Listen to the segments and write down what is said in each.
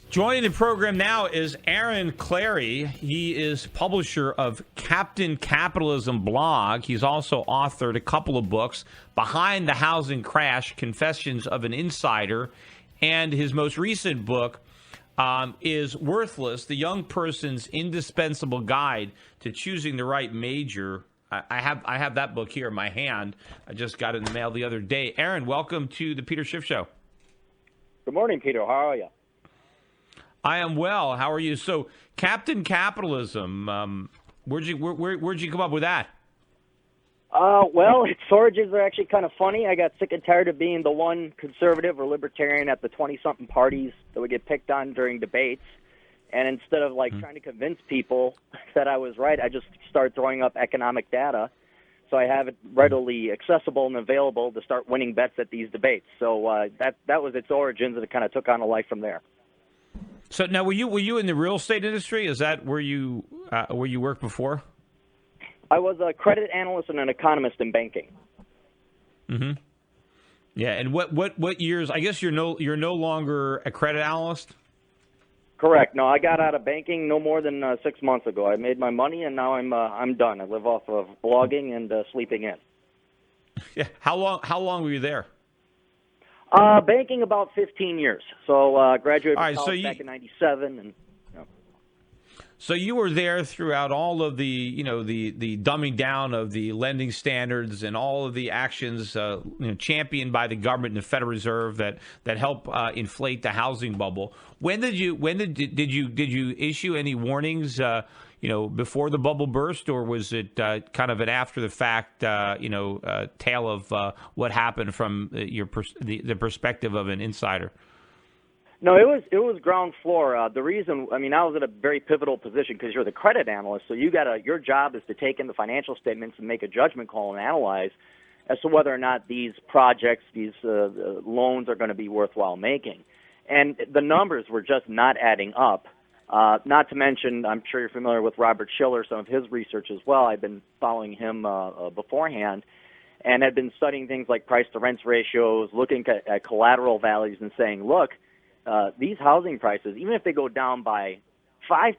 Joining the program now is Aaron Clarey. He is publisher of Captain Capitalism blog. He's also authored a couple of books, Behind the Housing Crash, Confessions of an Insider, and his most recent book is Worthless, the Young Person's Indispensable Guide to Choosing the Right Major. I have that book here in my hand. I just got it in the mail the other day. Aaron, welcome to the Peter Schiff Show. Good morning, Peter. How are you? I am well. How are you? So, Captain Capitalism, where'd you come up with that? Well, its origins are actually kind of funny. I got sick and tired of being the one conservative or libertarian at the 20-something parties that would get picked on during debates. And instead of trying to convince people that I was right, I just started throwing up economic data. So I have it readily accessible and available to start winning bets at these debates. So that was its origins, and it kind of took on a life from there. So now, were you in the real estate industry? Is that where you worked before? I was a credit analyst and an economist in banking. Mm-hmm. Yeah, and what years? I guess you're no longer a credit analyst. Correct. No, I got out of banking no more than 6 months ago. I made my money, and now I'm done. I live off of blogging and sleeping in. Yeah. How long were you there? Banking about 15 years. So graduated from college back in '97, and. So you were there throughout all of the dumbing down of the lending standards and all of the actions championed by the government and the Federal Reserve that help inflate the housing bubble. Did you issue any warnings before the bubble burst, or was it kind of an after the fact tale of what happened from the perspective of an insider? No, it was ground floor. The reason, I was in a very pivotal position because you're the credit analyst, so your job is to take in the financial statements and make a judgment call and analyze as to whether or not these projects, these loans are going to be worthwhile making. And the numbers were just not adding up. Not to mention, I'm sure you're familiar with Robert Shiller, some of his research as well. I've been following him beforehand and had been studying things like price-to-rent ratios, looking at collateral values and saying, look, these housing prices, even if they go down by 5%,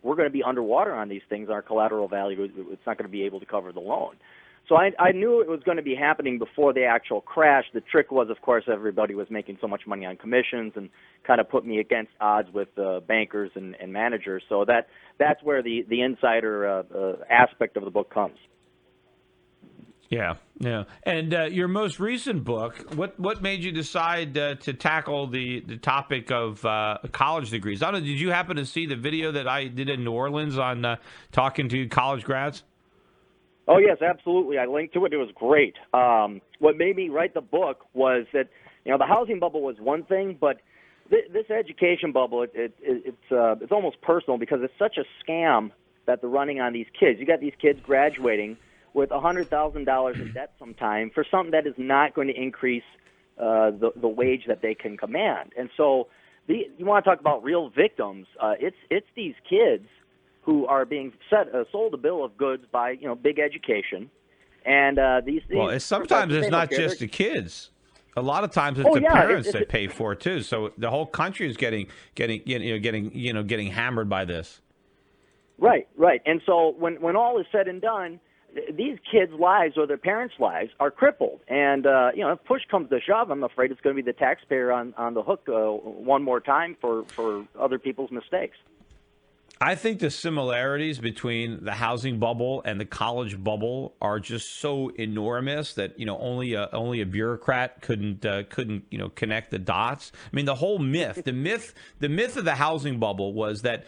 we're going to be underwater on these things. Our collateral value, it's not going to be able to cover the loan. So I knew it was going to be happening before the actual crash. The trick was, of course, everybody was making so much money on commissions and kind of put me against odds with bankers and managers. So that's where the insider aspect of the book comes. Yeah. And your most recent book, what made you decide to tackle the topic of college degrees? I don't know, did you happen to see the video that I did in New Orleans on talking to college grads? Oh, yes, absolutely. I linked to it. It was great. What made me write the book was that, the housing bubble was one thing, but this education bubble, it's almost personal because it's such a scam that they're running on these kids. You got these kids graduating with $100,000 in debt sometime for something that is not going to increase the wage that they can command. And so you want to talk about real victims. It's these kids who are being sold a bill of goods by big education, and these. Well, sometimes it's not just the kids. A lot of times it's the parents that pay for it too. So the whole country is getting hammered by this. Right. And so when all is said and done, these kids' lives or their parents' lives are crippled. And, if push comes to shove, I'm afraid it's going to be the taxpayer on the hook one more time for other people's mistakes. I think the similarities between the housing bubble and the college bubble are just so enormous that only a bureaucrat couldn't connect the dots. I mean, the whole myth, the myth of the housing bubble was that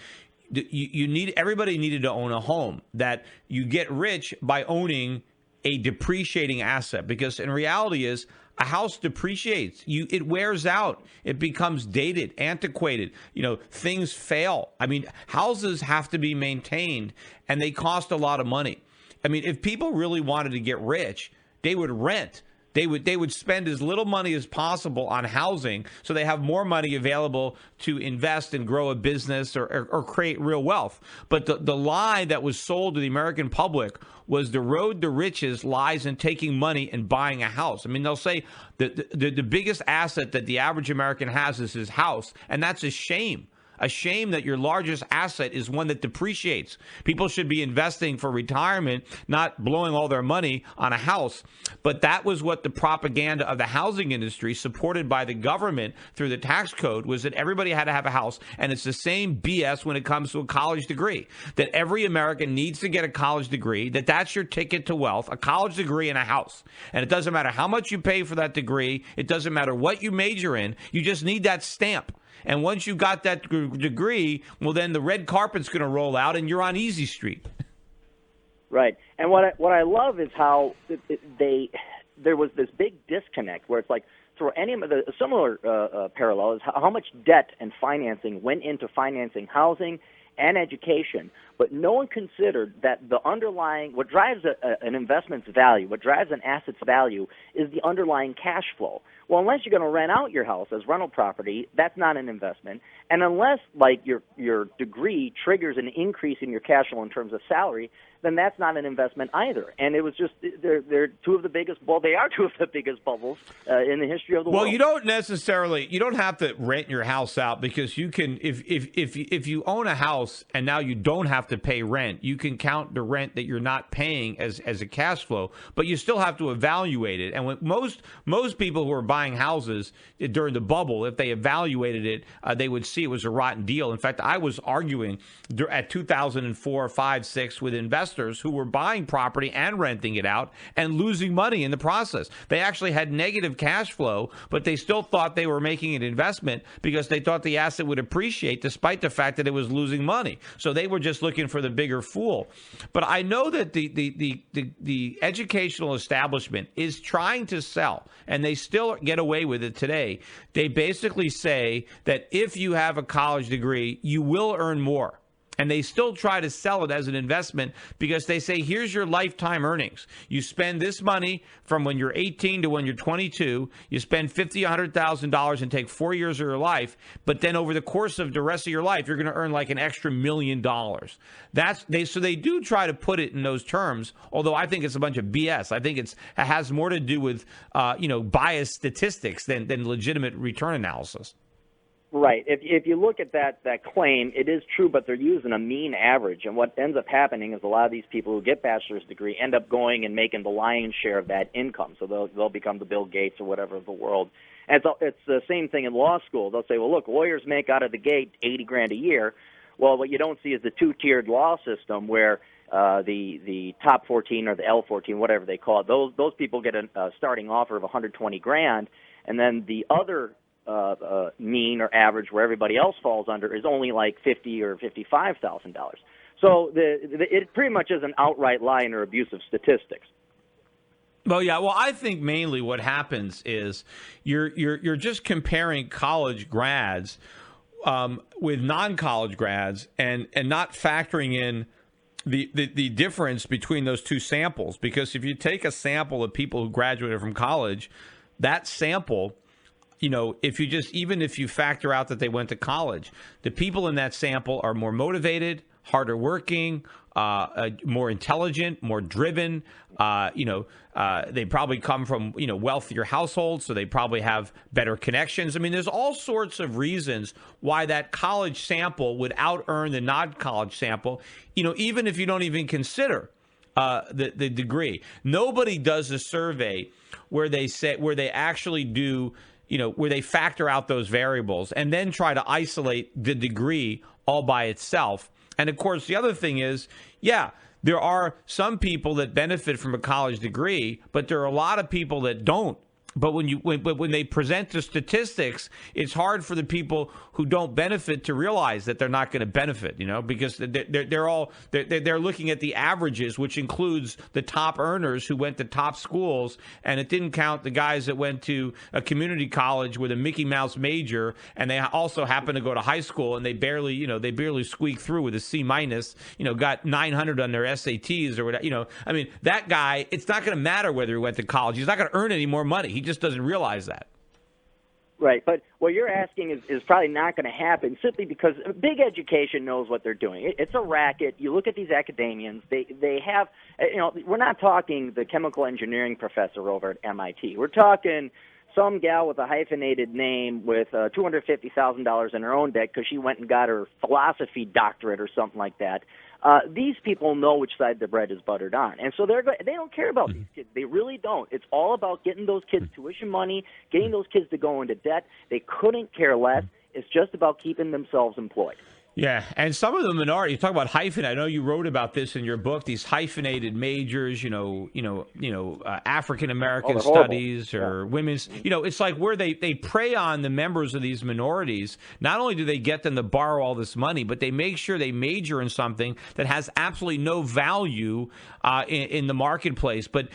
everybody needed to own a home, that you get rich by owning a depreciating asset, because in reality is a house depreciates. It wears out. It becomes dated, antiquated. Things fail. I mean, houses have to be maintained, and they cost a lot of money. I mean, if people really wanted to get rich, they would rent. They would spend as little money as possible on housing so they have more money available to invest and grow a business or create real wealth. But the lie that was sold to the American public was the road to riches lies in taking money and buying a house. I mean, they'll say that the biggest asset that the average American has is his house, and that's a shame. A shame that your largest asset is one that depreciates. People should be investing for retirement, not blowing all their money on a house. But that was what the propaganda of the housing industry, supported by the government through the tax code, was that everybody had to have a house. And it's the same BS when it comes to a college degree, that every American needs to get a college degree, that's your ticket to wealth, a college degree and a house. And it doesn't matter how much you pay for that degree. It doesn't matter what you major in. You just need that stamp. And once you got that degree, well, then the red carpet's going to roll out and you're on Easy Street. Right. And what I love is how there was this big disconnect where it's like, for any of the similar parallel is how much debt and financing went into financing housing and education, but no one considered that the underlying, what drives an investment's value, what drives an asset's value, is the underlying cash flow. Well, unless you're going to rent out your house as rental property, that's not an investment. And unless, like, your degree triggers an increase in your cash flow in terms of salary, then that's not an investment either. And it was just, they're two of the biggest, well, they are two of the biggest bubbles in the history of the world. Well, you don't have to rent your house out, because you can, if you own a house and now you don't have to pay rent, you can count the rent that you're not paying as a cash flow, but you still have to evaluate it. And when most people who are buying houses during the bubble, if they evaluated it, they would see it was a rotten deal. In fact, I was arguing at 2004, 5, 6 with investors who were buying property and renting it out and losing money in the process. They actually had negative cash flow, but they still thought they were making an investment because they thought the asset would appreciate despite the fact that it was losing money. So they were just looking for the bigger fool. But I know that the educational establishment is trying to sell, and they still get away with it today. They basically say that if you have a college degree, you will earn more. And they still try to sell it as an investment because they say, here's your lifetime earnings. You spend this money from when you're 18 to when you're 22. You spend $50,000, $100,000 and take 4 years of your life. But then over the course of the rest of your life, you're going to earn like an extra $1 million. So they do try to put it in those terms, although I think it's a bunch of BS. I think it has more to do with biased statistics than legitimate return analysis. Right. If you look at that claim, it is true, but they're using a mean average. And what ends up happening is a lot of these people who get bachelor's degree end up going and making the lion's share of that income. So they'll become the Bill Gates or whatever of the world. And it's the same thing in law school. They'll say, well, look, lawyers make out of the gate $80,000 a year. Well, what you don't see is the two-tiered law system where the top 14 or the L14, whatever they call it, those people get a starting offer of $120,000, and then the other mean or average where everybody else falls under is only like $50,000 or $55,000. So it pretty much is an outright lie and or abuse of statistics. Well, yeah. Well, I think mainly what happens is you're just comparing college grads with non-college grads and not factoring in the difference between those two samples. Because if you take a sample of people who graduated from college, that sample, even if you factor out that they went to college, the people in that sample are more motivated, harder working, more intelligent, more driven. They probably come from, wealthier households, so they probably have better connections. I mean, there's all sorts of reasons why that college sample would out-earn the non-college sample, even if you don't even consider the degree. Nobody does a survey where they actually do, where they factor out those variables and then try to isolate the degree all by itself. And, of course, the other thing is, there are some people that benefit from a college degree, but there are a lot of people that don't But when they present the statistics, it's hard for the people who don't benefit to realize that they're not going to benefit, because they're looking at the averages, which includes the top earners who went to top schools, and it didn't count the guys that went to a community college with a Mickey Mouse major, and they also happen to go to high school, and they barely squeak through with a C minus, got 900 on their SATs or whatever, I mean, that guy, it's not going to matter whether he went to college. He's not going to earn any more money. He just doesn't realize that. Right, but what you're asking is probably not going to happen simply because big education knows what they're doing. It's a racket. You look at these academians, they have, we're not talking the chemical engineering professor over at MIT. We're talking some gal with a hyphenated name with $250,000 in her own debt because she went and got her philosophy doctorate or something like that. These people know which side the bread is buttered on, and so they don't care about these kids. They really don't. It's all about getting those kids tuition money, getting those kids to go into debt. They couldn't care less. It's just about keeping themselves employed. Yeah, and some of the minority, you talk about hyphen. I know you wrote about this in your book. These hyphenated majors, African American studies or women's. It's like where they prey on the members of these minorities. Not only do they get them to borrow all this money, but they make sure they major in something that has absolutely no value in the marketplace. But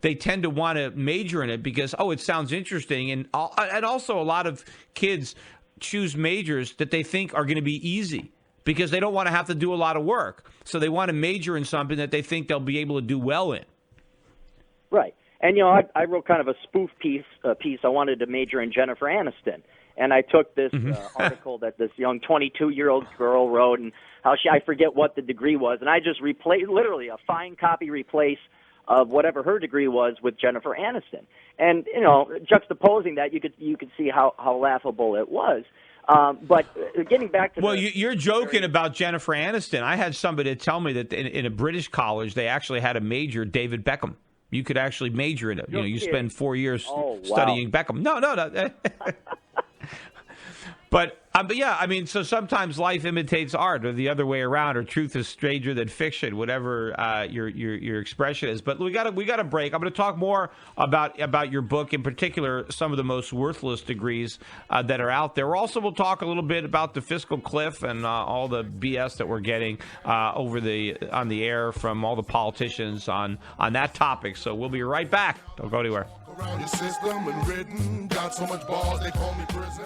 they tend to want to major in it because it sounds interesting, and also a lot of kids choose majors that they think are going to be easy because they don't want to have to do a lot of work. So they want to major in something that they think they'll be able to do well in. Right. And, I wrote kind of a spoof piece. I wanted to major in Jennifer Aniston. And I took this article that this young 22-year-old girl wrote and how I forget what the degree was. And I just replaced, literally a fine copy replace of whatever her degree was with Jennifer Aniston. And, juxtaposing that, you could see how laughable it was. But getting back to you're joking about Jennifer Aniston. I had somebody tell me that in a British college, they actually had a major, David Beckham. You could actually major in it. You spend 4 years studying Beckham. No. But yeah, I mean, so sometimes life imitates art, or the other way around, or truth is stranger than fiction, whatever your expression is. But we got a break. I'm going to talk more about your book, in particular, some of the most worthless degrees that are out there. We'll talk a little bit about the fiscal cliff and all the BS that we're getting on the air from all the politicians on that topic. So we'll be right back. Don't go anywhere. Around your system and written, got so much balls they call me prison.